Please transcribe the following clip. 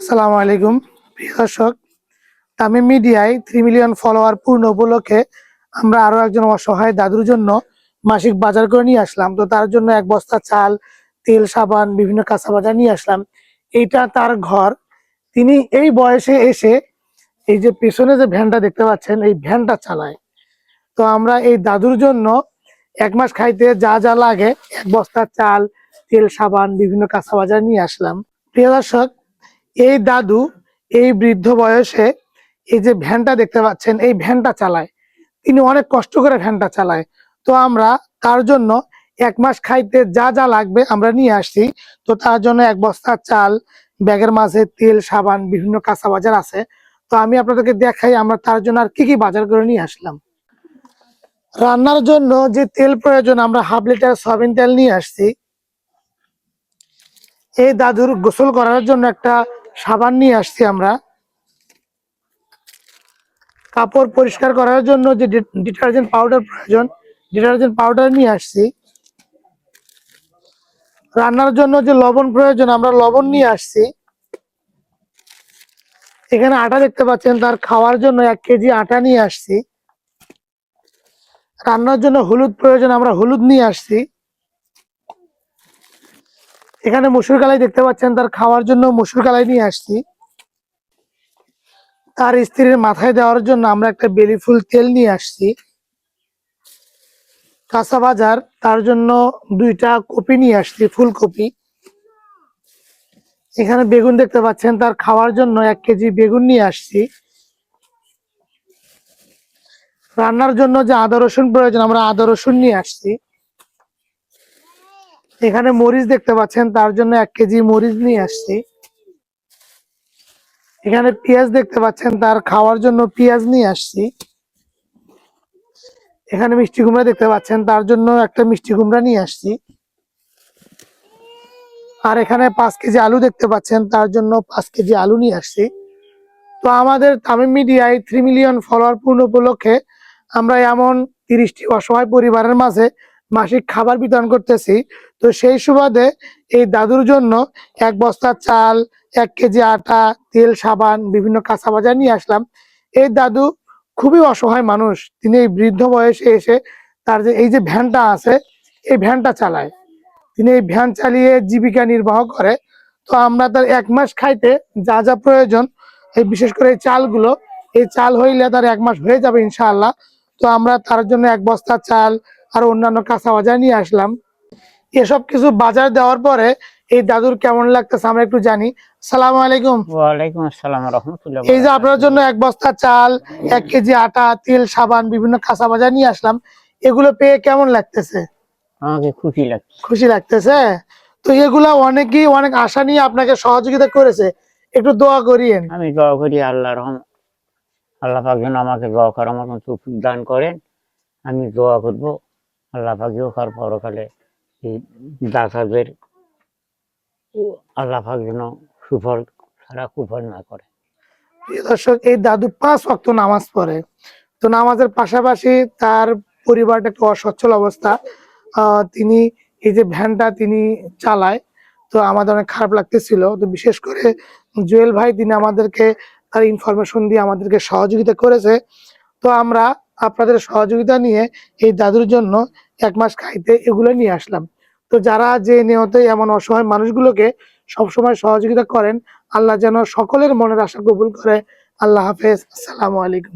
আসসালামু আলাইকুম প্রিয় দর্শক। তামিম মিডিয়ায় 3 মিলিয়ন ফলোয়ার পূর্ণ উপলক্ষে আমরা আরো একজন অসহায় দাদুর জন্য মাসিক বাজার করে নিয়ে আসলাম। তো তার জন্য এক বস্তা চাল, তেল, সাবান, বিভিন্ন কাঁচা বাজার নিয়ে আসলাম। এইটা তার ঘর। তিনি এই বয়সে এসে এই যে পেছনে যে ভ্যানটা দেখতে পাচ্ছেন, এই ভ্যানটা চালায়। তো আমরা এই দাদুর জন্য 1 মাস খাইতে যা যা লাগে, এক বস্তা চাল, তেল, সাবান, বিভিন্ন কাঁচা বাজার নিয়ে আসলাম। প্রিয় দর্শক, এই দাদু এই বৃদ্ধ বয়সে এই যে ভ্যানটা দেখতে পাচ্ছেন, এই ভ্যানটা চালায়। তিনি অনেক কষ্ট করে ভ্যানটা চালায়। তো আমরা তার জন্য 1 মাস খাইতে যা যা লাগবে আমরা নিয়ে আসছি। তো তার জন্য এক বস্তা চাল, ব্যাগের মাঝে তেল, সাবান, বিভিন্ন কাঁচা বাজার আছে। তো আমি আপনাদেরকে দেখাই আমরা তার জন্য আর কি কি বাজার করে নিয়ে আসলাম। রান্নার জন্য যে তেল প্রয়োজন, আমরা হাফ লিটার সয়াবিন তেল নিয়ে আসছি। এই দাদুর গোসল করার জন্য একটা সাবান নিয়ে আসছি আমরা। কাপড় পরিষ্কার করার জন্য যে ডিটারজেন্ট পাউডার প্রয়োজন, ডিটারজেন্ট পাউডার নিয়ে আসছি। রান্নার জন্য যে লবণ প্রয়োজন, আমরা লবণ নিয়ে আসছি। এখানে আটা দেখতে পাচ্ছেন, তার খাওয়ার জন্য 1 কেজি আটা নিয়ে আসছি। রান্নার জন্য হলুদ প্রয়োজন, আমরা হলুদ নিয়ে আসছি। এখানে মসুর কালাই দেখতে পাচ্ছেন, তার খাওয়ার জন্য মসুর কালাই নিয়ে আসছি। তার স্ত্রীর মাথায় দেওয়ার জন্য আমরা একটা বেলি ফুল তেল নিয়ে আসছি। কাঁচা বাজার, তার জন্য 2টা কপি নিয়ে আসছি, ফুলকপি। এখানে বেগুন দেখতে পাচ্ছেন, তার খাওয়ার জন্য 1 কেজি বেগুন নিয়ে আসছি। রান্নার জন্য যে আদা রসুন প্রয়োজন, আমরা আদা রসুন নিয়ে আসছি। এখানে মরিচ দেখতে পাচ্ছেন, তার জন্য 1 কেজি মরিচ নিয়ে আসছি। এখানে পেঁয়াজ দেখতে পাচ্ছেন, তার খাওয়ার জন্য পেঁয়াজ নিয়ে আসছি। এখানে মিষ্টি কুমড়া দেখতে পাচ্ছেন, তার জন্য একটা মিষ্টি কুমড়া নিয়ে আসছি। আর এখানে 5 কেজি আলু দেখতে পাচ্ছেন, তার জন্য 5 কেজি আলু নিয়ে আসছি। তো আমাদের তামিম মিডিয়ায় 3 মিলিয়ন ফলোয়ার পূর্ণ উপলক্ষে আমরা এমন 30টি অসহায় পরিবারের মাঝে মাসিক খাবার বিতরণ করতেছি। তো সেই সুবাদে এই দাদুর জন্য 1 বস্তা চাল, 1 কেজি আটা, তেল, সাবান, বিভিন্ন কাঁচা বাজার নিয়ে আসলাম। এই দাদু খুবই অসহায় মানুষ। তিনি এই বৃদ্ধ বয়সে এসে তার যে এই যে ভ্যানটা আছে, এই ভ্যানটা চালায়। তিনি এই ভ্যান চালিয়ে জীবিকা নির্বাহ করে। তো আমরা তার 1 মাস খাইতে যা যা প্রয়োজন, এই বিশেষ করে এই চালগুলো, এই চাল হইলে তার 1 মাস হয়ে যাবে ইনশাআল্লাহ। তো আমরা তার জন্য 1 বস্তা চাল আর অন্যান্য কাঁচা বাজার নিয়ে আসলাম। এসব কিছু বাজার দেওয়ার পরে এই দাদুর কেমন লাগতেছে আমরা একটু জানি। সালাম আলাইকুম। ওয়ালাইকুম আসসালাম রাহমাতুল্লাহ। এই যে আপনার জন্য 1 বস্তা চাল, 1 কেজি আটা, তেল, সাবান, বিভিন্ন কাঁচা বাজার নিয়ে আসলাম। এগুলো পেয়ে কেমন লাগতেছে? আমাকে খুশি লাগছে। খুশি লাগতেছে। তো এগুলা অনেকেই অনেক আশা নিয়ে আপনাকে সহযোগিতা করেছে, একটু দোয়া করিয়েন। আমি দোয়া করি আল্লাহ পাক যেন আমাকে দোয়া করার মতন তৌফিক দান করেন। আমি দোয়া করব আল্লাহ পাক কার পরকালে এই দাতাদের আল্লাহ পাক যেন সুফল ছাড়া কুফল না করে। প্রিয় দর্শক, এই দাদু 5 ওয়াক্ত নামাজ পড়ে। তো নামাজের পাশাপাশি তার পরিবারটা একটু অসচ্ছল অবস্থা। তিনি এই যে ভ্যানটা তিনি চালায়। তো আমাদের অনেক খারাপ লাগতেছিল। তো বিশেষ করে জুয়েল ভাই তিনি আমাদেরকে তার ইনফরমেশন দিয়ে আমাদেরকে সহযোগিতা করেছে। তো আমরা আপনাদের সহযোগিতা নিয়ে এই দাদুর জন্য 1 মাস খাইতে এগুলো নিয়ে আসলাম। তো যারা যে নিয়তে এমন অসহায় মানুষগুলোকে সবসময় সহযোগিতা করেন, আল্লাহ যেন সকলের মনের আশা কবুল করে। আল্লাহ হাফেজ। আসসালামু আলাইকুম।